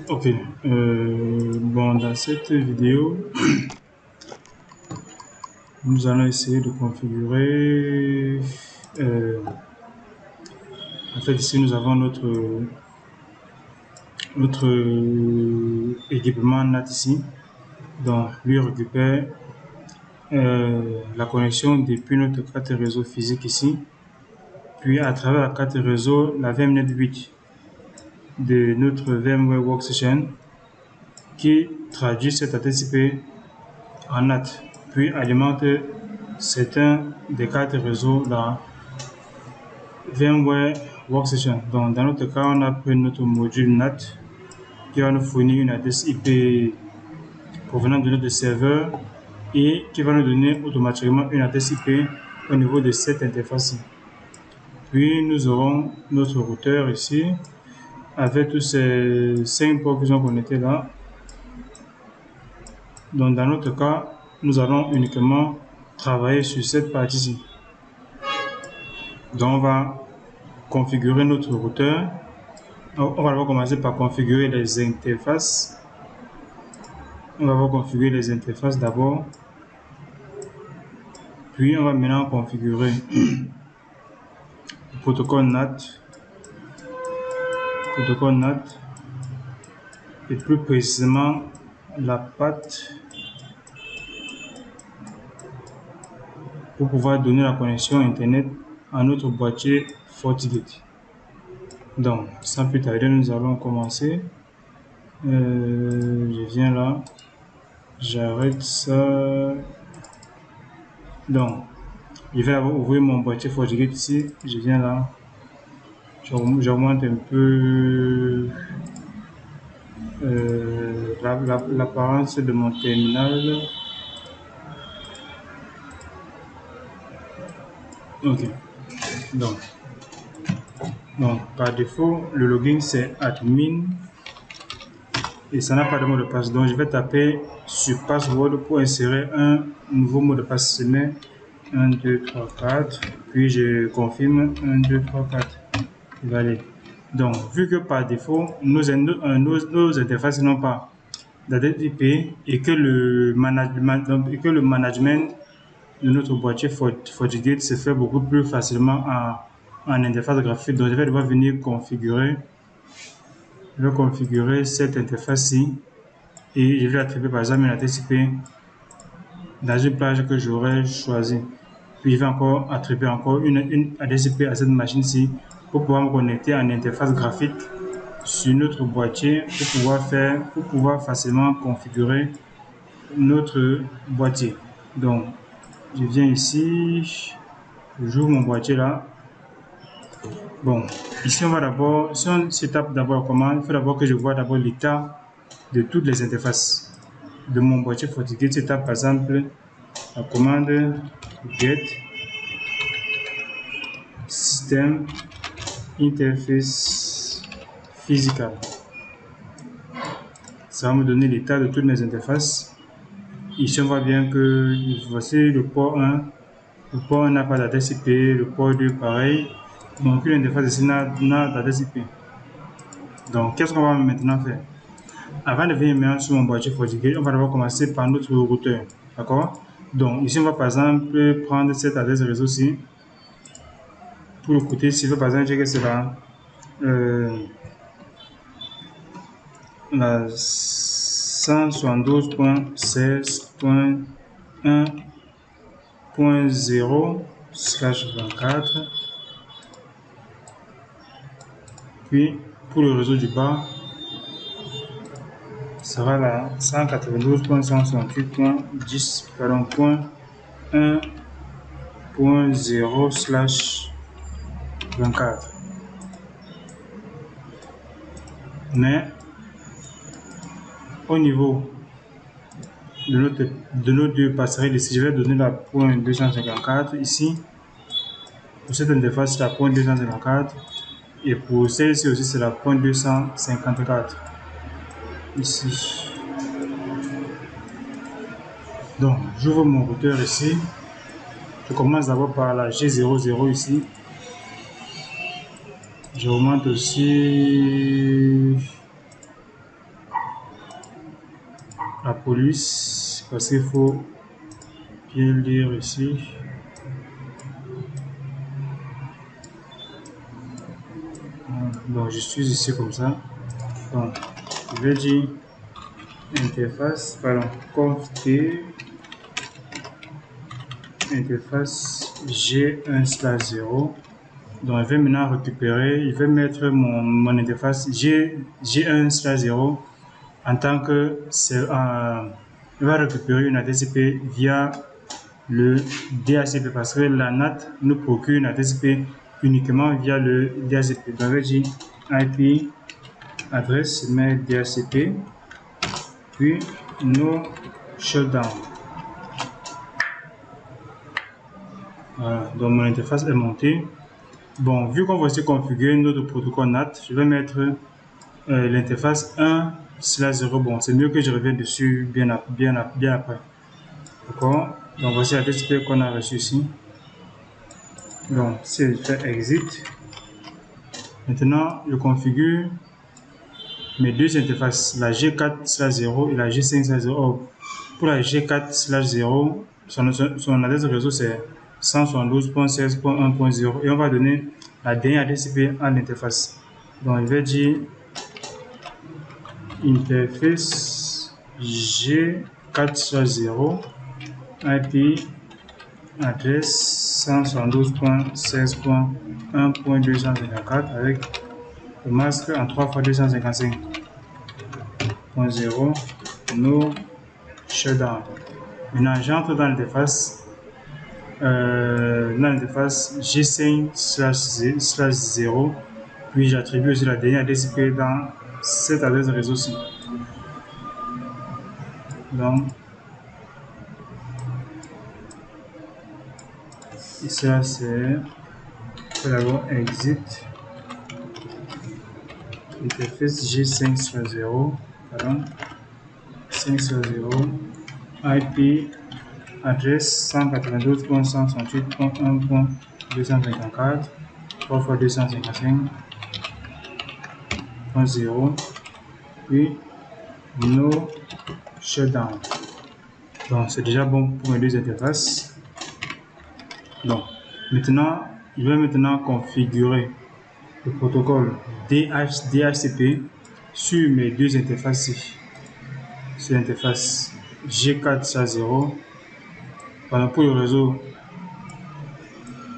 Ok, bon, dans cette vidéo, nous allons essayer de configurer, en fait ici nous avons notre équipement NAT ici, donc lui récupère la connexion depuis notre carte réseau physique ici, puis à travers la carte réseau, la VMnet 8 de notre VMware Workstation qui traduit cette adresse IP en NAT, puis alimente certains des cartes réseau dans VMware Workstation. Donc, dans notre cas, on a pris notre module NAT qui va nous fournir une adresse IP provenant de notre serveur et qui va nous donner automatiquement une adresse IP au niveau de cette interface. Puis, nous aurons notre routeur ici avec tous ces 5 ports qui sont connectés là. Donc, dans notre cas, nous allons uniquement travailler sur cette partie-ci. Donc, on va configurer notre routeur. On va d'abord commencer par configurer les interfaces. On va configurer les interfaces d'abord. Puis, on va maintenant configurer le protocole NAT. Et plus précisément la patte pour pouvoir donner la connexion Internet à notre boîtier FortiGate. Donc, sans plus tarder, nous allons commencer. Je viens là, j'arrête ça. Donc, je vais ouvrir mon boîtier FortiGate ici. Je viens là, j'augmente un peu l'apparence de mon terminal. Ok. Donc, par défaut, le login c'est admin et ça n'a pas de mot de passe. Donc, je vais taper sur password pour insérer un nouveau mot de passe. Je mets 1, 2, 3, 4. Puis, je confirme 1, 2, 3, 4. Valide. Donc, vu que par défaut, nos interfaces n'ont pas d'adresse IP et que le management de notre boîtier FortiGate se fait beaucoup plus facilement en interface graphique. Donc, je vais devoir venir configurer. Je vais configurer cette interface-ci et je vais attribuer par exemple une adresse IP dans une plage que j'aurais choisie. Puis, je vais encore attribuer une adresse IP à cette machine-ci pour pouvoir me connecter en interface graphique sur notre boîtier pour pouvoir facilement configurer notre boîtier. Donc, je viens ici, j'ouvre mon boîtier là. Bon, ici on va d'abord, si on s'étape d'abord comment, il faut d'abord que je vois d'abord l'état de toutes les interfaces de mon boîtier FortiGate. C'est par exemple la commande get system interface physical. Ça va me donner l'état de toutes mes interfaces. Ici on voit bien que voici le port 1. Le port 1 n'a pas d'adresse IP, le port 2 pareil. Donc une interface ici n'a d'adresse IP. Donc qu'est-ce qu'on va maintenant faire? Avant de venir maintenant sur mon boîtier FortiGate, on va d'abord commencer par notre routeur. D'accord? Donc ici on va par exemple prendre cette adresse réseau-ci. Pour le côté ici, par exemple, je dirais que c'est la 172.16.1.0/24. Puis pour le réseau du bas, ça sera la 192.168.10.0/24. Mais au niveau de nos deux passerelles ici, je vais donner la point 254 ici. Pour cette interface, c'est la point 254. Et pour celle-ci aussi, c'est la point 254. Ici. Donc, j'ouvre mon routeur ici. Je commence d'abord par la G00 ici. J'augmente aussi police parce qu'il faut bien lire ici. Donc je suis ici comme ça. Donc je vais dire interface, pardon, conf.t interface G1/0. Donc je vais maintenant récupérer, je vais mettre mon interface G1/0 en tant que il va récupérer une adresse IP via le DHCP parce que la NAT nous procure une adresse IP uniquement via le DHCP. Donc je vais dire IP adresse, mais DHCP, puis no shutdown. Voilà, donc mon interface est montée. Bon, vu qu'on va aussi configurer notre protocole NAT, je vais mettre l'interface 1/0. Bon, c'est mieux que je revienne dessus bien après. D'accord? Donc voici la TCP qu'on a reçu ici. Donc, si je fais exit, maintenant je configure mes deux interfaces, la G4/0 et la G5/0. Pour la G4/0, son adresse réseau c'est 172.16.1.0 et on va donner la dernière TCP à l'interface. Donc, je vais dire interface G4/0 IP adresse 172.16.1.254 avec le masque en 3x255.0 no shutdown. Maintenant j'entre dans l'interface G5/0, puis j'attribue aussi la dernière DCP dans cette adresse réseau-ci. Donc ici c'est d'abord exit interface G5/0, pardon, 5/0 IP adresse 192.168.1.254 3x255.0 puis no shutdown. Donc c'est déjà bon pour mes deux interfaces. Donc maintenant je vais configurer le protocole DHCP sur mes deux interfaces ici. Sur l'interface G4/0 pour le réseau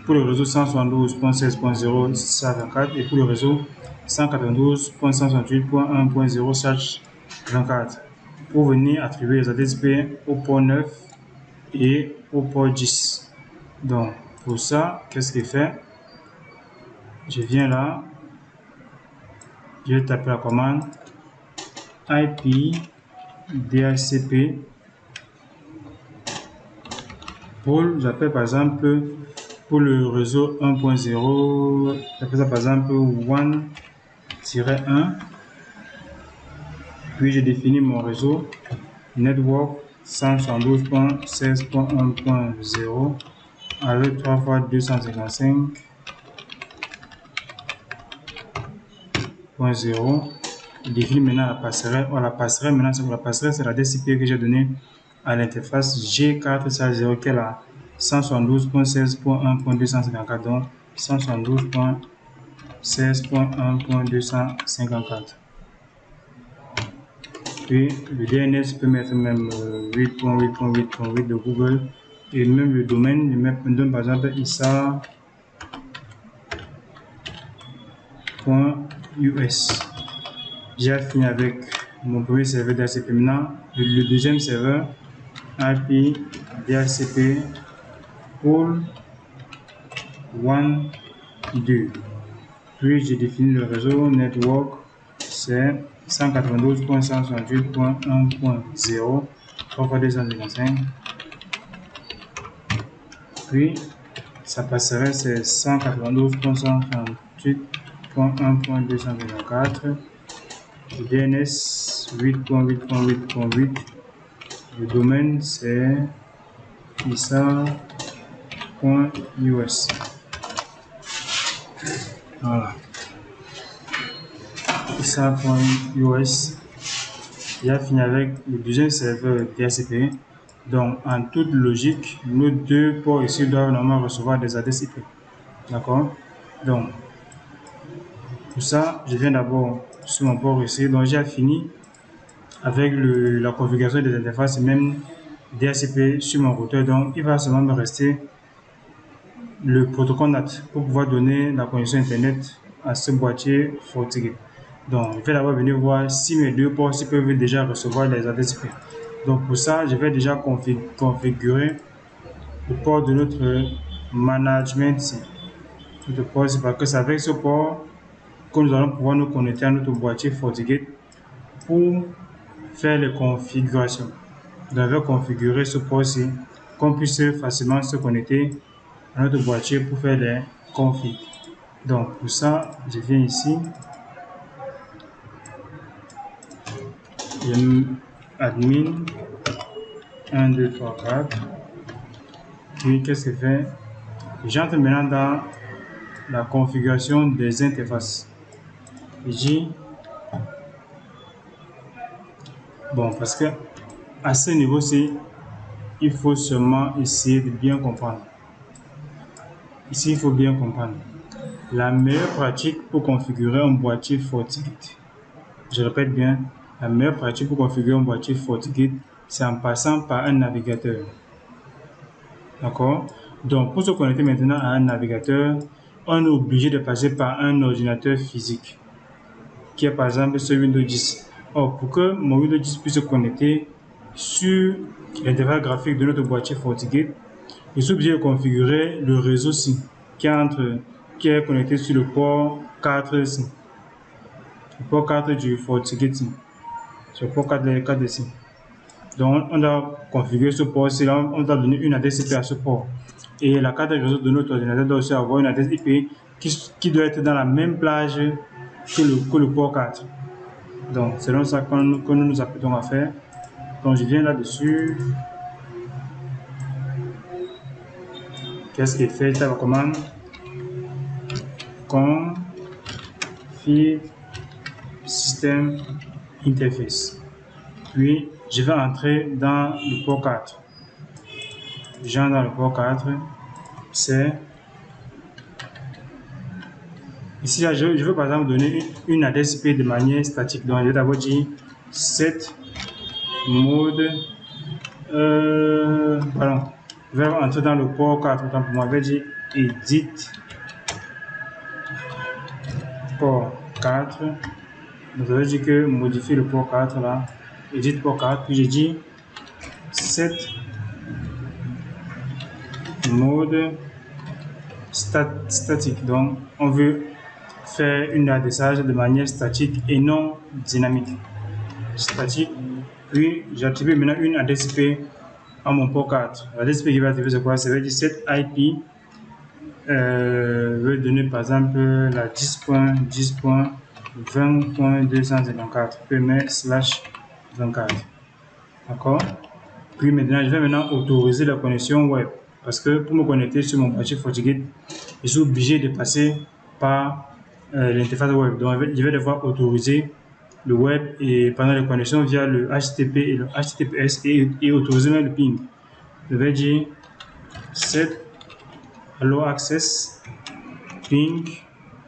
172.16.0 et pour le réseau 192.168.1.0 slash 24 pour venir attribuer les adresses IP au port 9 et au port 10. Donc pour ça, qu'est-ce qu'il fait? Je viens là, je vais taper la commande IP DHCP pour, j'appelle par exemple pour le réseau 1.0, j'appelle ça par exemple 1-1, puis je définis mon réseau network 172.16.1.0 avec 3x255.0. Je définis maintenant la passerelle. La passerelle c'est la DCP que j'ai donnée à l'interface G4/0 qui est la 172.16.1.254, donc 172.16.1.254. Puis le DNS, je peux mettre même 8.8.8.8 de Google et même le domaine, je me donne par exemple isa.us. J'ai fini avec mon premier serveur DHCP. Maintenant, le deuxième serveur IP DHCP pour 1, 2. Puis j'ai défini le réseau network, c'est 192.168.1.0 3x255. Puis sa passerelle c'est 192.168.1.224. Le DNS 8.8.8.8. Le domaine c'est isa.us. Voilà. isa.us. J'ai fini avec le deuxième serveur DHCP. Donc, en toute logique, nos deux ports ici doivent normalement recevoir des adresses IP. D'accord? Donc, pour ça, je viens d'abord sur mon port ici. Donc, j'ai fini avec la configuration des interfaces et même DHCP sur mon routeur. Donc, il va seulement me rester le protocole NAT pour pouvoir donner la connexion Internet à ce boîtier FortiGate. Donc, je vais d'abord venir voir si mes deux ports peuvent déjà recevoir les adresses IP. Donc, pour ça, je vais déjà configurer le port de notre management ici. Notre port, c'est parce que c'est avec ce port que nous allons pouvoir nous connecter à notre boîtier FortiGate pour faire les configurations. Donc, je vais configurer ce port-ci, qu'on puisse facilement se connecter à notre boîtier pour faire les configs. Donc, pour ça, je viens ici, admin 1, 2, 3, 4. Puis, qu'est-ce que je fais? J'entre maintenant dans la configuration des interfaces. Je dis, bon, parce que à ce niveau-ci, il faut seulement essayer de bien comprendre. Ici, il faut bien comprendre. La meilleure pratique pour configurer un boîtier FortiGate, je répète bien, la meilleure pratique pour configurer un boîtier FortiGate, c'est en passant par un navigateur. D'accord? Donc, pour se connecter maintenant à un navigateur, on est obligé de passer par un ordinateur physique, qui est par exemple sur Windows 10. Or, pour que mon Windows 10 puisse se connecter sur l'interface graphique de notre boîtier FortiGate, je suis obligé de configurer le réseau SIM qui est connecté sur le port 4 SIM. Le port 4 du FortiGate SIM. C'est le port 4 de SIM. Donc, on doit configurer ce port-ci, on doit donner une adresse IP à ce port. Et la carte de réseau de notre ordinateur doit aussi avoir une adresse IP qui doit être dans la même plage que le port 4. Donc, c'est donc ça que nous nous apprêtons à faire. Donc, je viens là-dessus. Qu'est-ce qu'il fait? Je tape la commande config system interface. Puis, je vais entrer dans le port 4. J'entre dans le port 4. C'est ici, là, je veux par exemple donner une adresse IP de manière statique. Donc, je vais d'abord dire set mode. Pardon. Je vais entrer dans le port 4. Donc, pour moi, je vais dire edit port 4. Donc, ça veut dire que modifier le port 4 là. Edit port 4. Puis, je dis set mode statique. Donc, on veut faire une adressage de manière statique et non dynamique. Statique. Puis, j'attribue maintenant une adresse IP à mon port 4. L'adresse IP qui va attribuer, c'est quoi? Ça veut dire cette IP. Je vais donner par exemple la 10.10.20.254 pm/24. D'accord? Puis maintenant, je vais maintenant autoriser la connexion web. Parce que pour me connecter sur mon boîtier FortiGate, je suis obligé de passer par l'interface web. Donc, je vais devoir autoriser le web et pendant la connexion via le HTTP et le HTTPS et autoriser même le ping. Je vais dire set allow access ping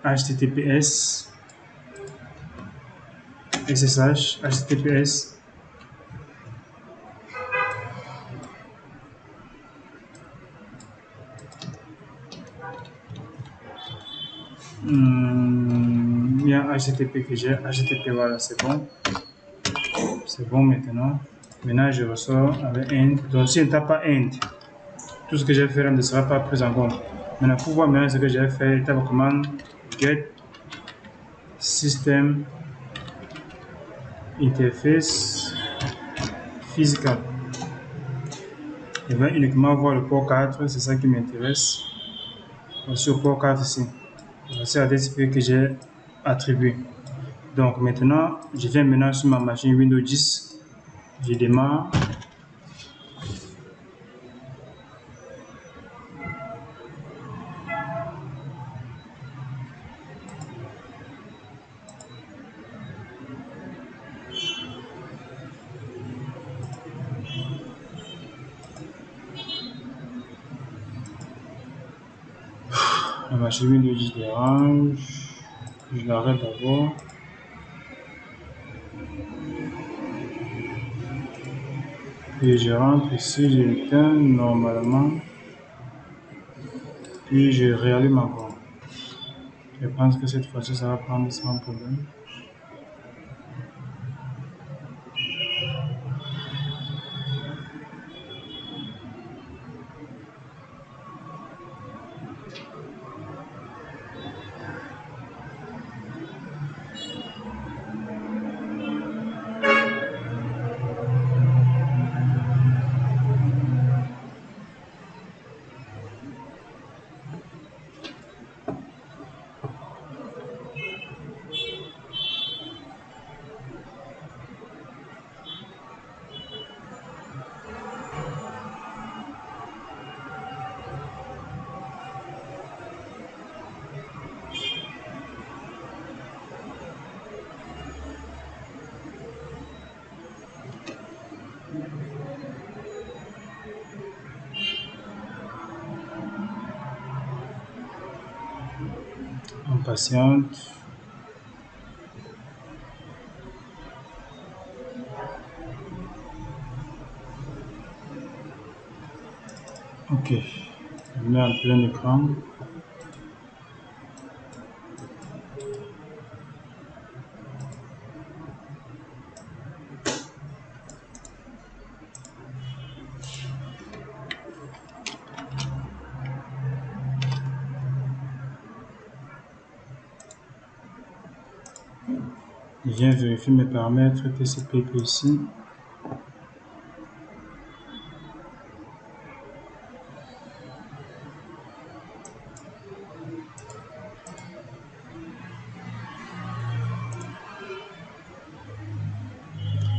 HTTPS SSH HTTPS il y a HTTP que j'ai, HTTP, voilà, c'est bon maintenant. Maintenant, je ressors avec end. Donc, si je ne tape pas end, tout ce que j'ai fait ne sera pas pris en compte. Maintenant, pour voir maintenant ce que j'ai fait, je tape la commande get system interface physical. Je vais uniquement voir le port 4, c'est ça qui m'intéresse. Voici le port 4 ici. Voici l'adresse IP que j'ai attribué. Donc maintenant, je viens maintenant sur ma machine Windows 10. Je démarre. La machine Windows dérange. Je l'arrête d'abord. Et je rentre ici, je l'éteins normalement. Puis je réallume encore. Je pense que cette fois-ci, ça va prendre sans problème. On patiente. Ok, je mets en plein écran. Je viens vérifier mes paramètres TCP/IP ici.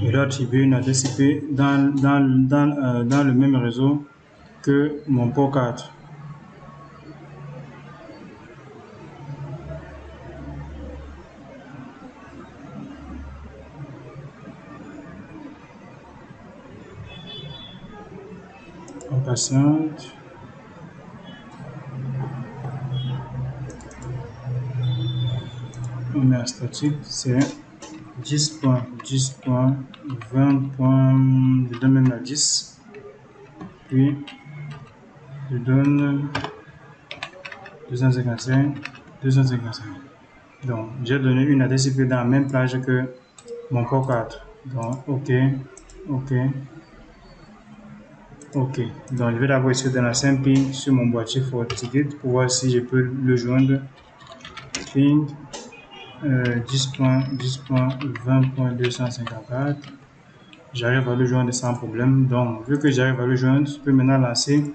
Je dois attribuer une adresse IP dans le même réseau que mon port 4. On patiente. On met un statique, c'est 10.10.20. Je donne même à 10. Puis je donne 255. Donc j'ai donné une adresse IP dans la même plage que mon port 4. Donc OK. Donc je vais d'abord essayer de lancer un ping sur mon boîtier FortiGate pour voir si je peux le joindre. Ping 10.10.20.254. J'arrive à le joindre sans problème. Donc vu que j'arrive à le joindre, je peux maintenant lancer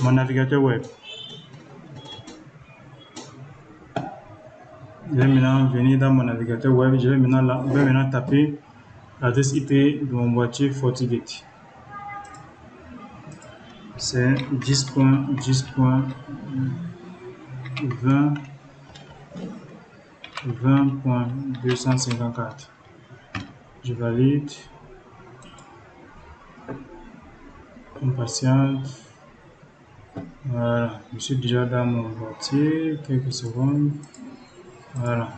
mon navigateur web. Je vais maintenant venir dans mon navigateur web. Je vais maintenant taper l'adresse IP de mon boîtier FortiGate. C'est 10.10.20.254. Je valide. On patiente. Voilà, je suis déjà dans mon boîtier. Quelques secondes. Voilà.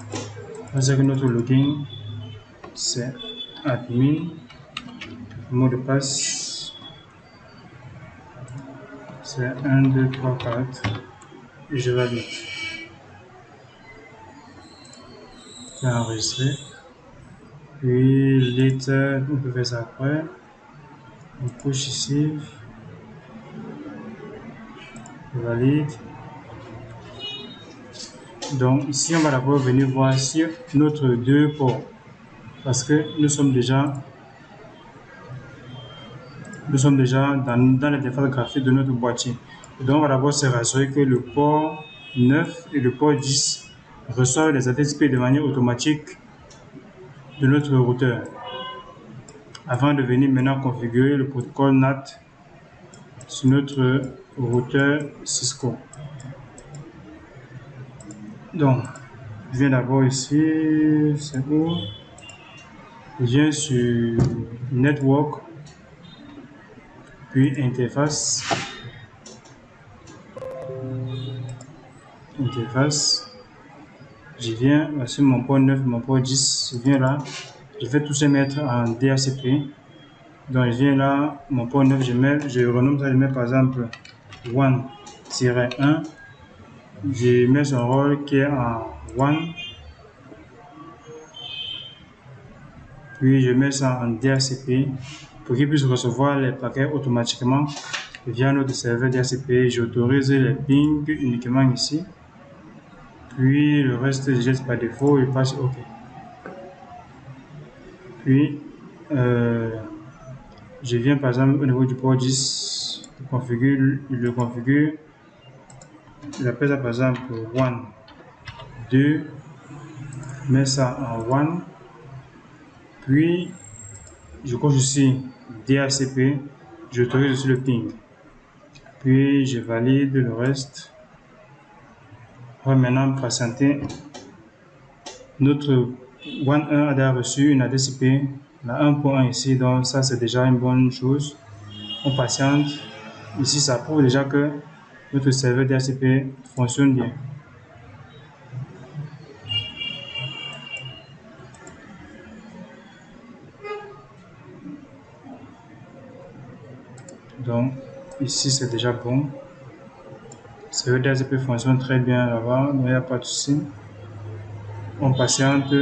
Avec notre login, c'est admin. Mot de passe, c'est 1, 2, 3, 4. Et je valide. C'est enregistré. Puis later, on peut faire ça après. On push ici. Je valide. Donc ici, on va d'abord venir voir sur notre 2 ports. Parce que nous sommes déjà dans l'interface graphique de notre boîtier. Donc on va d'abord se rassurer que le port 9 et le port 10 reçoivent les adresses IP de manière automatique de notre routeur. Avant de venir maintenant configurer le protocole NAT sur notre routeur Cisco. Donc, je viens d'abord ici, c'est où? Je viens sur Network, puis Interface. interfaces. Je viens sur mon port 9, mon port 10, je viens là, je vais tout se mettre en DHCP. Donc je viens là, mon port 9, je renomme ça, je mets par exemple 1-1, je mets son rôle qui est en 1, puis je mets ça en DHCP pour qu'il puisse recevoir les paquets automatiquement via notre serveur DHCP. J'autorise les pings uniquement ici. Puis le reste, je jette par défaut et passe OK. Puis, je viens par exemple au niveau du port 10, le configure, j'appelle ça par exemple 1, 2, mets ça en 1, puis je coche ici DHCP, j'autorise sur le ping, puis je valide le reste. On va maintenant patienter. Notre 1.1 a déjà reçu une ADCP, la 1.1 ici, donc ça c'est déjà une bonne chose. On patiente. Ici, ça prouve déjà que notre serveur DHCP fonctionne bien. Donc, ici, c'est déjà bon. Le serveur DHCP fonctionne très bien là-bas, il n'y a pas de souci. On patiente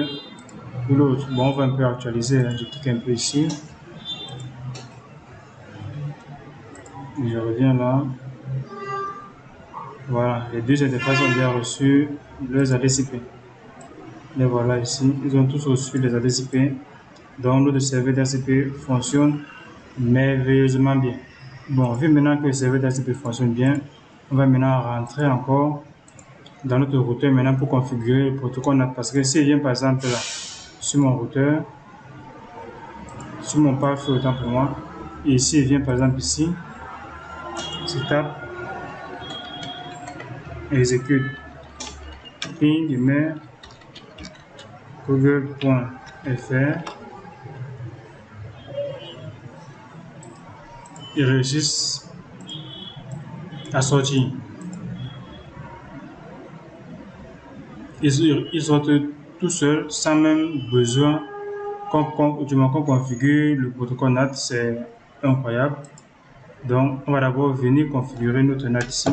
pour l'autre. Bon, on va un peu actualiser. Je clique un peu ici. Je reviens là. Voilà, les deux interfaces ont bien reçu leurs ADCP. Les voilà ici, ils ont tous reçu les ADCP. Donc, notre serveur DHCP fonctionne merveilleusement bien. Bon, vu maintenant que le serveur DHCP fonctionne bien, on va maintenant rentrer encore dans notre routeur maintenant pour configurer le protocole NAT. Parce que si je viens par exemple là, sur mon routeur, sur mon path autant pour moi, et si je viens par exemple ici, je tape, exécute, ping, mais google.fr, ils réussissent à sortir. Ils sortent tout seuls sans même besoin qu'on configure le protocole NAT, c'est incroyable. Donc, on va d'abord venir configurer notre NAT ici.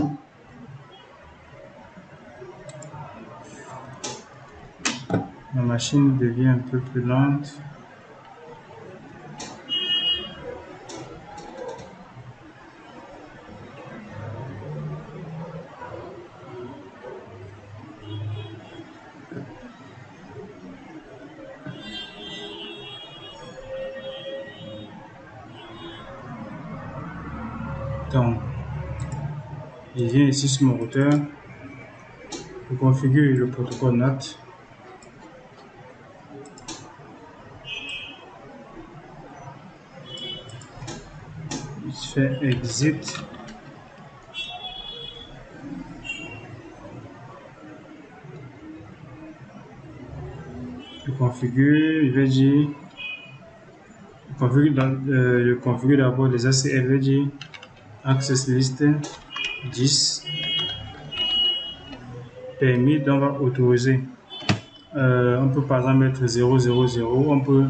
Ma machine devient un peu plus lente. Donc, je viens ici sur mon routeur, je configure le protocole NAT. Je fais exit. Je configure, je vais dire, je configure d'abord les ACF, je vais dire access list 10 permis, donc on va autoriser. On peut par exemple mettre 000, on peut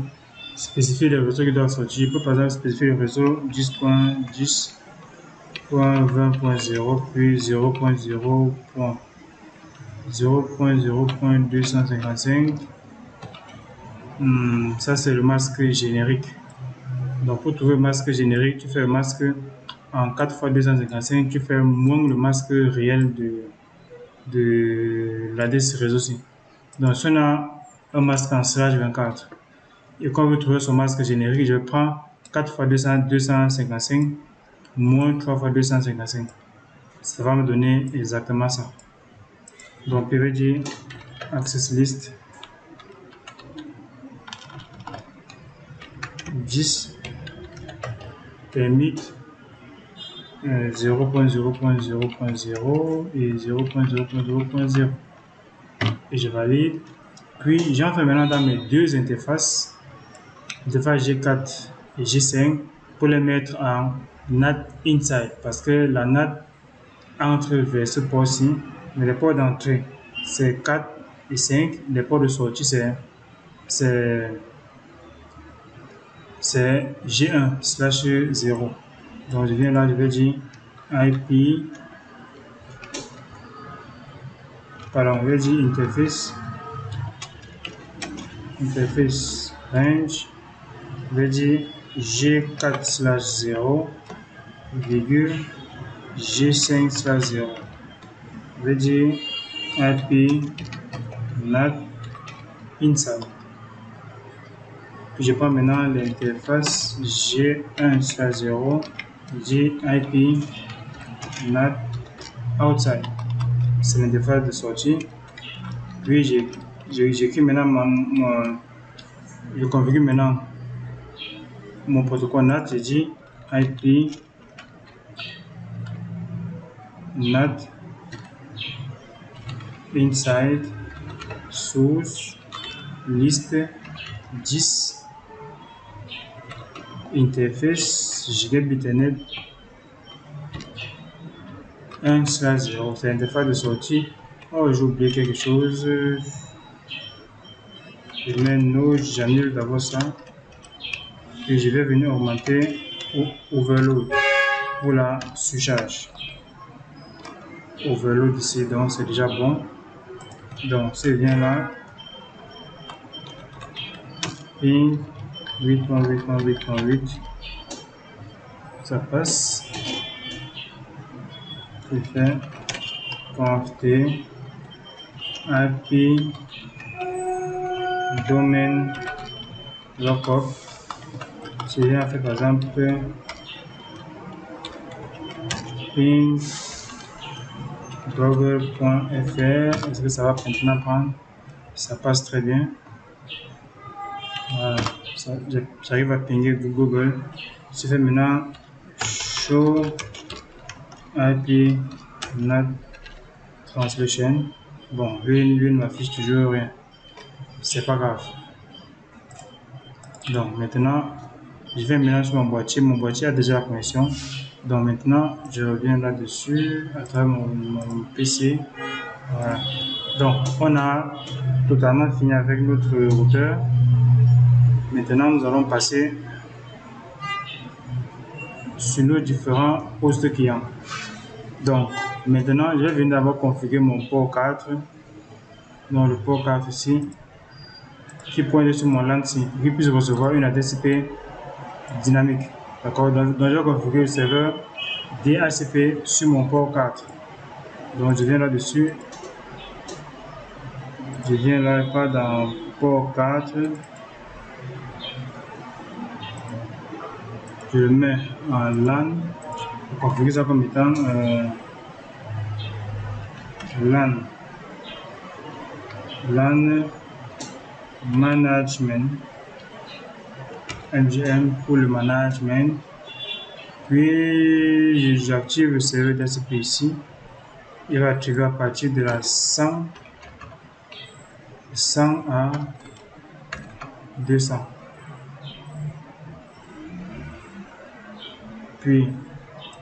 spécifier les réseaux qui doivent sortir. On peut par exemple spécifier le réseau 10.10.20.0 puis 0.255. Ça c'est le masque générique. Donc pour trouver le masque générique, tu fais le masque en 4x255, tu fais moins le masque réel de l'ADC réseau-ci. Donc si on a un masque en slage 24 et qu'on veut trouver son masque générique, je prends 4x255 moins 3x255. Ça va me donner exactement ça. Donc PVD access list 10 permit 0.0.0.0 et 0.0.0.0 et je valide. Puis j'entre maintenant dans mes deux interfaces, interface G4 et G5, pour les mettre en NAT inside parce que la NAT entre vers ce port-ci Mais les ports d'entrée, c'est 4 et 5. Les ports de sortie, c'est G1/0. Donc, je viens là, je vais dire IP. Pardon, je vais dire interface range. Je vais dire G4/0, virgule G5/0. Je vais dire IP NAT inside. Puis je prends maintenant l'interface G1/0, IP NAT outside. C'est l'interface de sortie. Puis j'écris maintenant je configure maintenant mon protocole NAT. Je dis IP NAT inside source liste 10 interface gigabit Ethernet 1/0. C'est l'interface de sortie. Oh, j'ai oublié quelque chose. Je mets no, j'annule d'abord ça. Puis je vais venir augmenter overload pour la surcharge. Overload ici, donc c'est déjà bon. Donc, c'est bien là. Ping 8.8.8.8. Ça passe. Je fais conft IP domaine lookup. Si je viens faire par exemple ping google.fr, est-ce que ça va maintenant prendre? Ça passe très bien. Voilà, j'arrive à pinguer Google. Je fais maintenant show IP NAT translation. Bon, lui ne m'affiche toujours rien. C'est pas grave. Donc maintenant, je vais maintenant sur mon boîtier. Mon boîtier a déjà la connexion. Donc maintenant, je reviens là-dessus à travers mon PC. Voilà. Donc on a totalement fini avec notre routeur. Maintenant, nous allons passer sur nos différents postes clients. Donc maintenant, je vais venir d'abord configurer mon port 4. Donc le port 4 ici, qui pointe sur mon LAN ici, qui puisse recevoir une adresse IP dynamique. D'accord, donc je vais configurer le serveur DHCP sur mon port 4. Donc je viens là-dessus. Je viens là, pas dans port 4. Je le mets en LAN. Je configure ça comme étant LAN management. MGM pour le management. Puis j'active le serveur DHCP ici. Il va activer à partir de la 100 à 200. Puis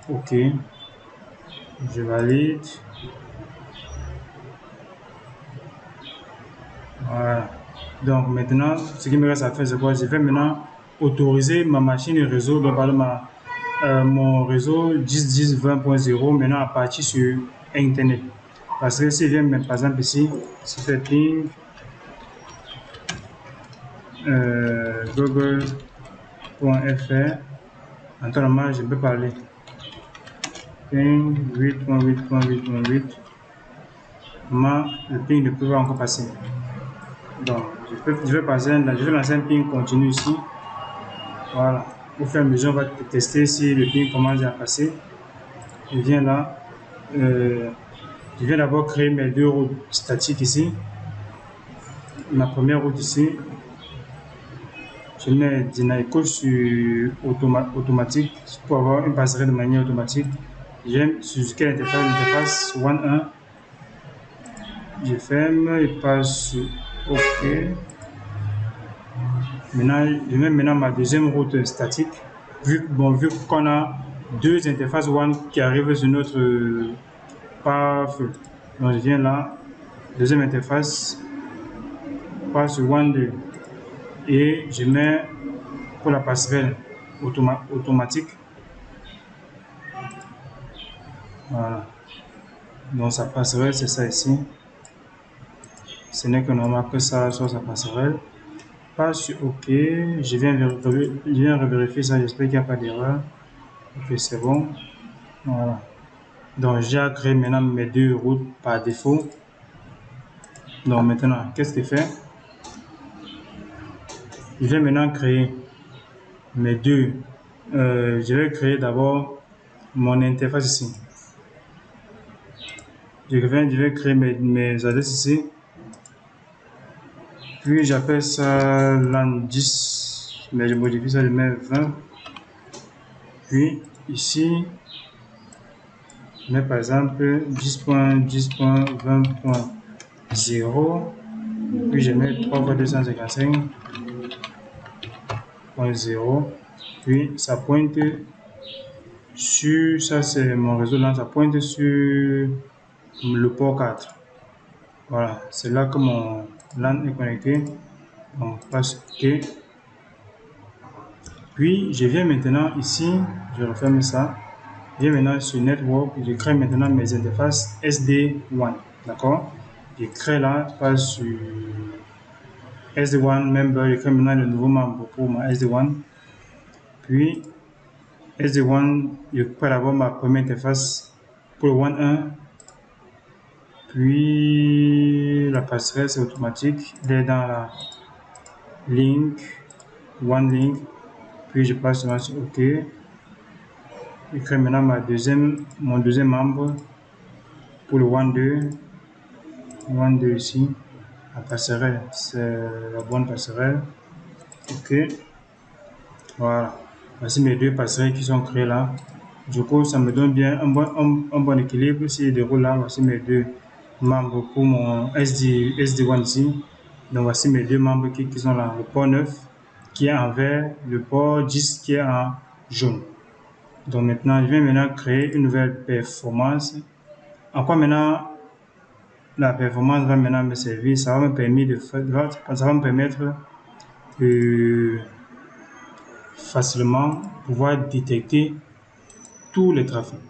OK, je valide. Voilà. Donc maintenant, ce qui me reste à faire, c'est quoi? Je vais maintenant autoriser ma machine et réseau, donc mon réseau 10.10.20.0 maintenant à partir sur Internet. Parce que si je viens, par exemple ici, si je fais ping google.fr, naturellement je peux parler. Ping 8.8.8.8. Le ping ne peut pas encore passer. Donc je vais lancer un ping continu ici. Voilà. Au fur et à mesure, on va tester si le ping commence à passer. Je viens là. Je viens d'abord créer mes deux routes statiques ici. Ma première route ici, je mets Dynamico sur automatique pour avoir une passerelle de manière automatique. J'aime sur quelle interface 1.1. Je ferme et passe sur OK. Maintenant, je mets maintenant ma deuxième route statique. Vu qu'on a deux interfaces One qui arrivent sur notre pare-feu. Donc je viens là, deuxième interface, pas sur one 2 et je mets pour la passerelle automatique. Voilà. Donc sa passerelle, c'est ça ici. Ce n'est que normal que ça soit sa passerelle. Pas sur OK. Je viens revérifier ça. J'espère qu'il n'y a pas d'erreur. OK, c'est bon. Voilà. Donc j'ai créé maintenant mes deux routes par défaut. Donc maintenant, qu'est-ce que fait? Je vais maintenant créer mes deux. Je vais créer d'abord mon interface ici. Je vais créer mes adresses ici. Puis j'appelle ça LAN 10, mais je modifie ça, je mets 20. Puis ici, je mets par exemple 10.10.20.0. Puis je mets 3 fois 255.0. Puis ça pointe sur, ça c'est mon réseau LAN, ça pointe sur le port 4. Voilà, c'est là que mon LAN est connecté. Donc passe OK. Puis je viens maintenant ici, je referme ça. Je viens maintenant sur Network, je crée maintenant mes interfaces SD-WAN. D'accord? Je crée là, pas sur SD-WAN Member, je crée maintenant le nouveau membre pour ma SD-WAN. Puis SD-WAN, je crée d'abord ma première interface pour le WAN 1. Puis la passerelle, c'est automatique. Elle est dans la link, WAN link. Puis je passe sur OK. Je crée maintenant mon deuxième membre pour le WAN 2. WAN 2 ici. La passerelle, c'est la bonne passerelle. OK. Voilà. Voici mes deux passerelles qui sont créées là. Du coup, ça me donne bien un bon équilibre. Si je déroule là, voici mes deux membres pour mon SD-WAN ici. Donc voici mes deux membres qui sont là. Le port 9 qui est en vert, le port 10 qui est en jaune. Donc maintenant, je vais maintenant créer une nouvelle performance. En quoi maintenant la performance va maintenant me servir? Ça va me permettre de facilement pouvoir détecter tous les trafics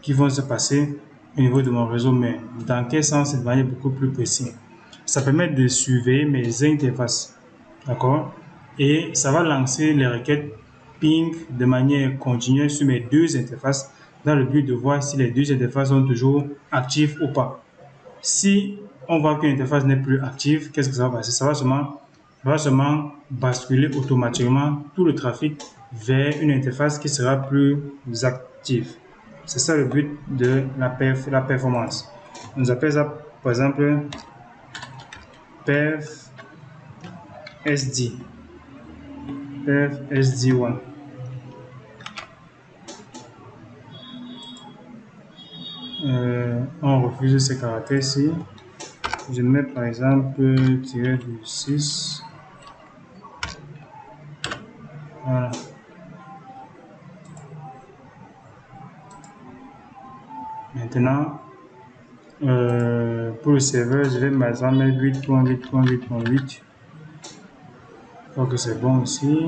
qui vont se passer au niveau de mon réseau, mais dans quel sens, de manière beaucoup plus précise. Ça permet de surveiller mes interfaces, d'accord? Et ça va lancer les requêtes ping de manière continue sur mes deux interfaces dans le but de voir si les deux interfaces sont toujours actives ou pas. Si on voit qu'une interface n'est plus active, qu'est-ce que ça va passer? Ça va seulement basculer automatiquement tout le trafic vers une interface qui sera plus active. C'est ça le but de la performance. On appelle ça par exemple perf SD. Perf SD1. On refuse ces caractères ici. Je mets par exemple tiré du 6. Voilà. Maintenant, pour le serveur, je vais par exemple mettre 8.8.8.8. Je crois que c'est bon ici.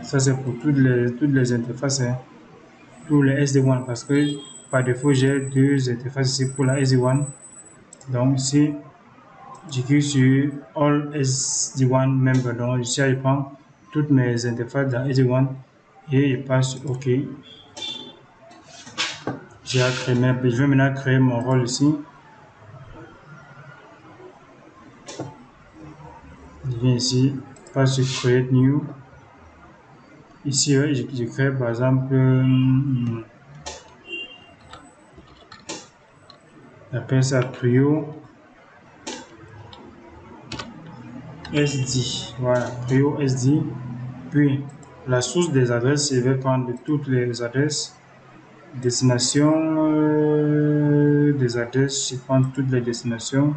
Ça, c'est pour toutes les interfaces, hein. Tous les SD-WAN, parce que par défaut, j'ai deux interfaces ici pour la SD-WAN. Donc, ici, je clique sur All SD-WAN Member. Donc, ici, je prends toutes mes interfaces dans SD-WAN et je passe sur OK. Je vais maintenant créer mon rôle ici. Je viens ici, passe sur Create New. Ici, je crée par exemple, j'appelle ça Trio SD. Voilà, Trio SD. Puis, la source des adresses, je vais prendre toutes les adresses. Destination des adresses, je prends toutes les destinations.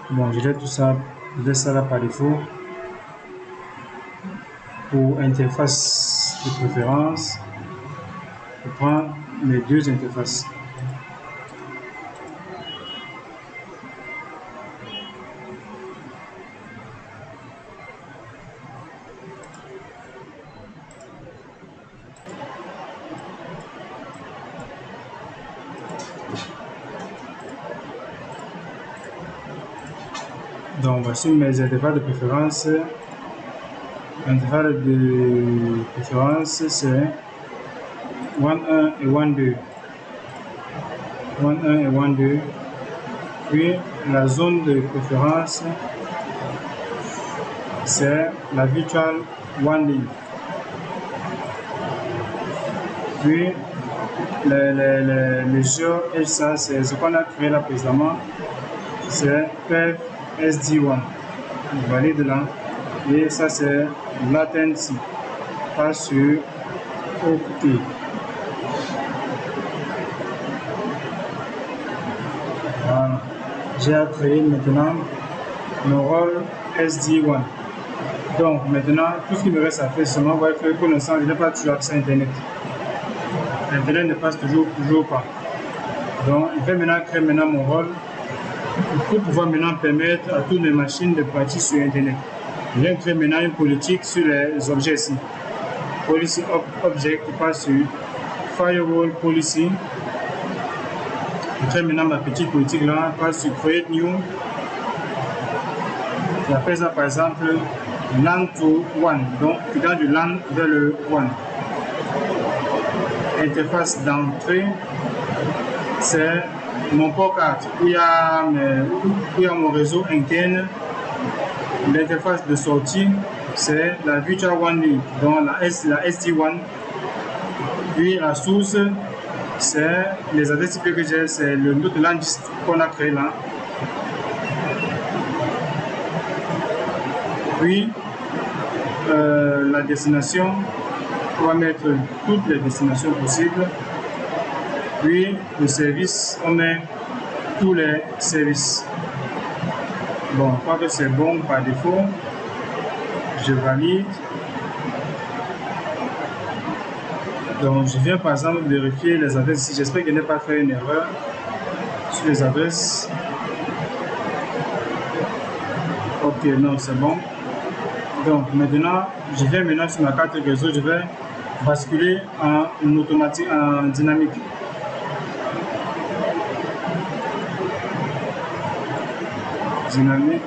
Bon, je laisse tout ça, je laisse ça là par défaut. Pour interface de préférence. Je prends les deux interfaces. Donc voici mes intervalles de préférence. L'intervalle de préférence c'est 1, 1 et 1, 2. 1, 1 et 1, 2. Puis la zone de préférence c'est la virtual one link. Puis les mesures, et ça c'est ce qu'on a créé là précédemment, c'est PEV SD1. Je valide là. Et ça c'est latency, pas sur OT. Voilà. J'ai créé maintenant mon rôle SD1. Donc maintenant, tout ce qui me reste à faire, c'est moi que pour l'instant, je n'ai pas toujours accès à Internet. Internet ne passe toujours pas. Donc, je vais maintenant créer mon rôle pour pouvoir maintenant permettre à toutes les machines de partir sur Internet. Je vais créer maintenant une politique sur les objets ici. Policy object qui passe sur Firewall Policy. Je crée maintenant ma petite politique là, passe sur Create New. J'appelle ça par exemple LAN to 1, donc dans du LAN vers le 1. Interface d'entrée, c'est mon port 4 où il y a mon réseau interne. L'interface de sortie, c'est la Virtual One Link, donc la SD1. Puis la source, c'est les adresses IP que j'ai, c'est le node LAN qu'on a créé là. Puis la destination, on va mettre toutes les destinations possibles. Puis le service, on met tous les services. Bon, je crois que c'est bon par défaut. Je valide. Donc je viens par exemple vérifier les adresses ici. J'espère que je n'ai pas fait une erreur sur les adresses. Ok, non, c'est bon. Donc maintenant, je viens maintenant sur ma carte réseau, je vais basculer en automatique, en dynamique. Dynamique.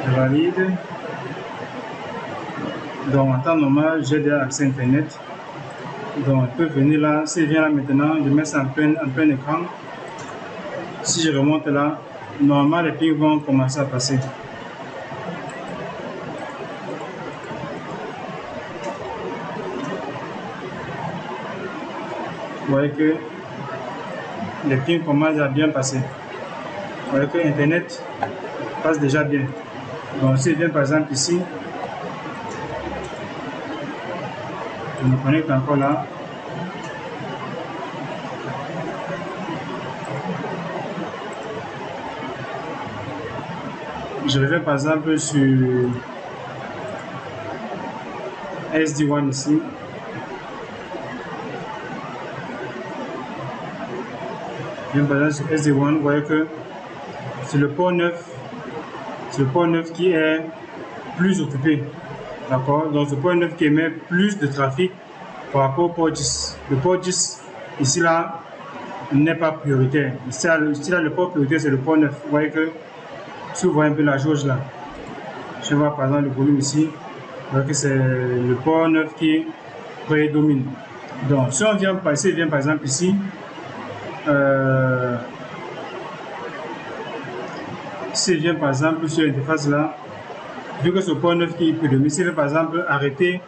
Je valide. Donc en temps normal, j'ai déjà accès à Internet. Donc je peux venir là, si je viens là maintenant, je mets ça en plein écran. Si je remonte là, normalement les pings vont commencer à passer. Vous voyez que les pings commencent à bien passer. Vous voyez que Internet passe déjà bien. Donc si je viens par exemple ici, je me connecte encore là. Je reviens par exemple sur SD1 ici. Je viens par exemple sur SD1, vous voyez que c'est le port 9. C'est le port 9 qui est plus occupé. D'accord? Donc, ce port 9 qui émet plus de trafic par rapport au port 10. Le port 10, ici là, n'est pas prioritaire. Ici là, le port prioritaire, c'est le port 9. Vous voyez que, si vous voyez un peu la jauge là, je vois par exemple le volume ici, vous voyez que c'est le port 9 qui prédomine. Donc, si on vient par exemple ici, si je viens par exemple sur l'interface là, vu que ce port 9 qui prédomine, si je vais par exemple arrêter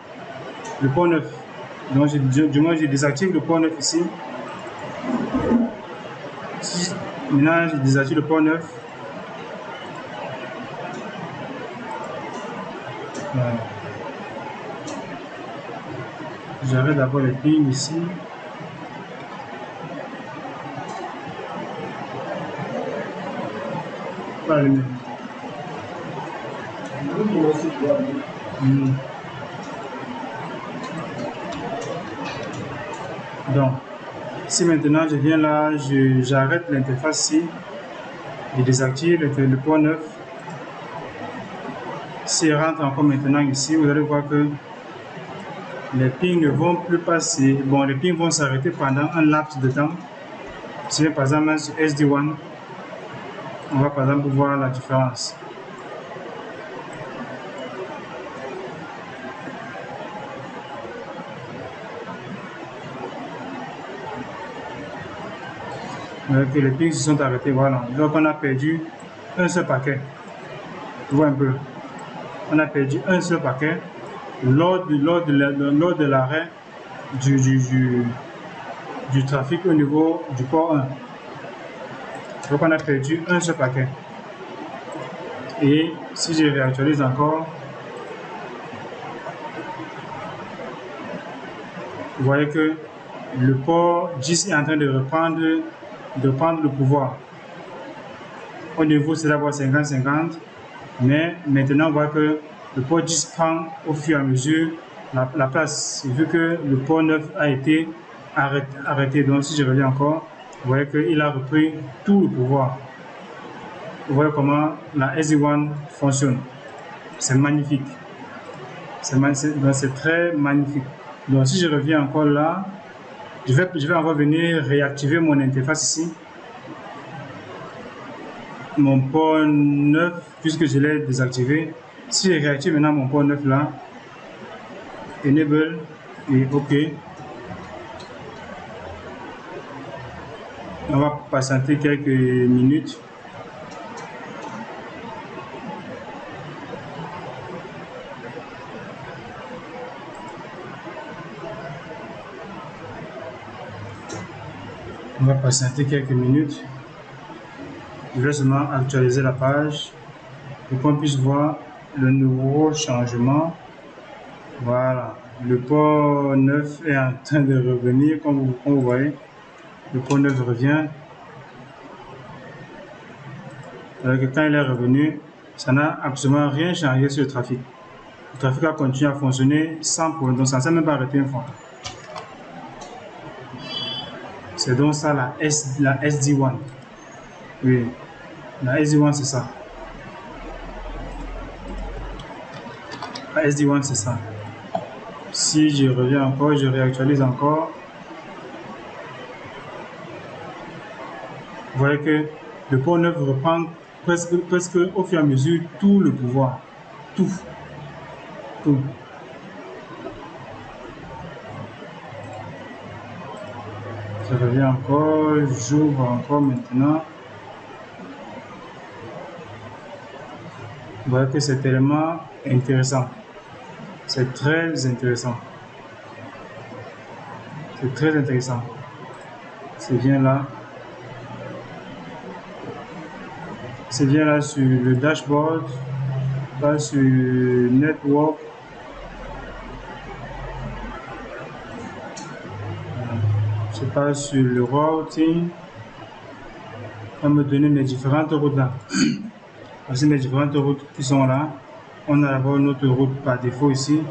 le port 9, donc du moins je désactive le port 9 ici. Si, maintenant je désactive le port 9. Voilà. J'arrête d'abord les ping ici. Pas le même. Donc, si maintenant je viens là, j'arrête l'interface ici, je désactive le port 9. S'il rentre encore maintenant ici, vous allez voir que les pings ne vont plus passer. Bon, les pings vont s'arrêter pendant un laps de temps. Si par exemple sur SD1, on va par exemple voir la différence. Vous voyez que les pings se sont arrêtés, voilà. Donc on a perdu un seul paquet. Tu vois un peu. On a perdu un seul paquet lors de l'arrêt du trafic au niveau du port 1. Donc on a perdu un seul paquet. Et si je réactualise encore, vous voyez que le port 10 est en train de reprendre le pouvoir. Au niveau c'est d'abord 50-50, mais maintenant on voit que le port 10 prend au fur et à mesure la place, vu que le port 9 a été arrêté. Donc si je reviens encore, vous voyez qu'il a repris tout le pouvoir. Vous voyez comment la SD1 fonctionne. C'est magnifique. C'est très magnifique. Donc si je reviens encore là, je vais encore venir réactiver mon interface ici. Mon port 9, puisque je l'ai désactivé. Si je réactive maintenant mon port 9 là, Enable et OK. On va patienter quelques minutes. On va patienter quelques minutes. Je vais seulement actualiser la page pour qu'on puisse voir le nouveau changement. Voilà, le port 9 est en train de revenir, comme vous voyez. Le port 9 revient. Alors que quand il est revenu, ça n'a absolument rien changé sur le trafic. Le trafic a continué à fonctionner sans problème, donc ça ne s'est même pas arrêté une fois. C'est donc ça la SD1. Oui, la SD1 c'est ça. La SD1 c'est ça. Si je reviens encore, je réactualise encore. Vous voyez que le port 9 reprend presque au fur et à mesure tout le pouvoir. Tout. Je reviens encore, j'ouvre encore maintenant. Vous voyez que c'est tellement intéressant. C'est très intéressant. C'est très intéressant. C'est bien là. C'est bien là sur le dashboard, là sur Network. Je passe sur le routing. On va me donner mes différentes routes là. Voici mes différentes routes qui sont là. On a d'abord notre route par défaut ici.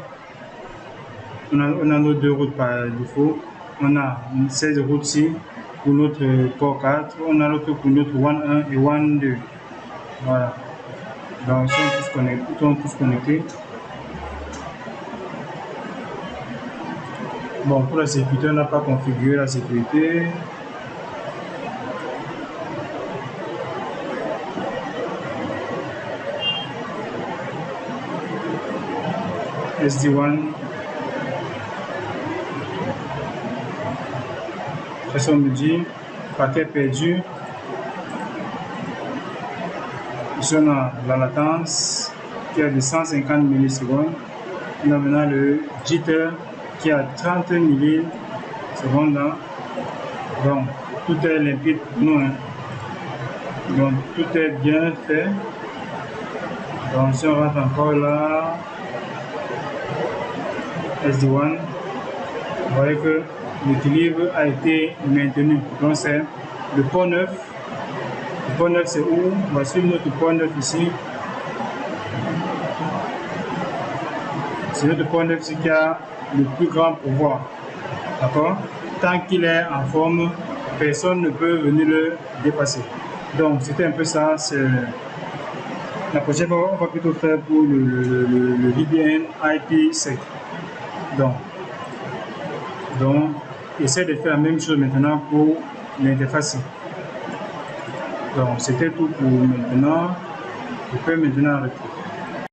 On a nos deux routes par défaut. On a 16 routes ici pour notre port 4. On a l'autre pour notre WAN 1 et WAN 2. Voilà. Donc, ils sont tous connectés. Bon, pour la sécurité, on n'a pas configuré la sécurité. SD1. On me dit paquet perdu. Ici on a la latence qui est de 150 millisecondes. On a maintenant le jitter qui est à 30 millisecondes là. Donc tout est limpide pour nous. Hein. Donc tout est bien fait. Donc si on rentre encore là, SD1, vous voyez que l'équilibre a été maintenu. Donc c'est le port 9. Le port 9 c'est où? Voici notre port 9 ici. C'est notre port 9 qui a le plus grand pouvoir. D'accord? Tant qu'il est en forme, personne ne peut venir le dépasser. Donc, c'était un peu ça. La prochaine fois, on va plutôt faire pour le VPN IPsec. Donc, essaie de faire la même chose maintenant pour l'interface. Donc, c'était tout pour maintenant. Je peux maintenant arrêter.